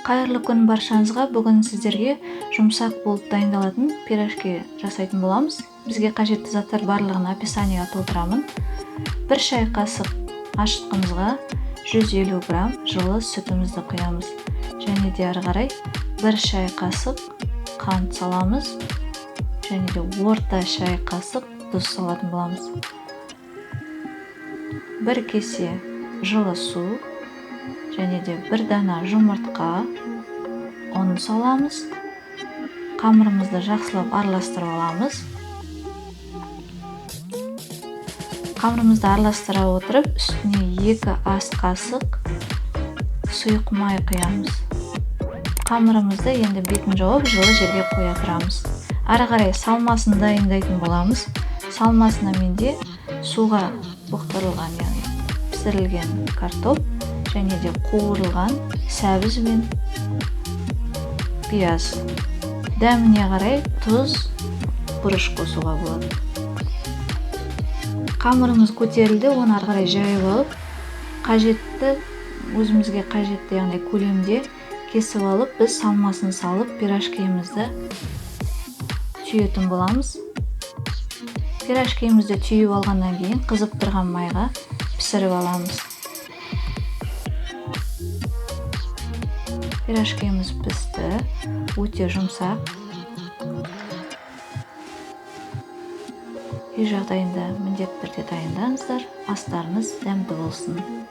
Қайырлы күн баршаңызға. Бүгін сіздерге жұмсақ болып дайындалатын пирожки жасайтын боламыз. Бізге қажетті заттар барлығын описаниеға толтырамын. 1 шай қасық ашытқымызға 150 грамм жылы сүтімізді құямыз. Және де ары қарай 1 шай қасық қант саламыз. Және де орта шай қасық тұз салатын боламыз. 1 кесе жылы су. Және де 1 дана жұмыртқа ұн саламыз. Қамырымызды жақсылап араластырып аламыз. Қамырымызды араластыра отырып, үстіне 2 ас қасық сұйық май құямыз. Қамырымызды енді бетін жауып, жылы жерге қоя тұрамыз. Ары қарай салмасын дайындайтын боламыз. Салмасына менде суға бұқтырылған, яғни пісірілген картоп және де қуырылған сәбіз бен пияз. Дәміне қарай тұз, бұрыш қосуға болады. Қамырымыз көтерілді, оны ары қарай жайып алып, өзімізге қажетті, яғни көлемде кесіп алып, біз салмасын салып, пирожкимізді түйетін боламыз. Пирожкимізді түйіп алғаннан кейін қызып тұрған майға пісіріп аламыз. Пирожкиміз пісті, өте жұмсақ. Үй жағдайында міндетті түрде дайындаңыздар, астарыңыз дәмді болсын.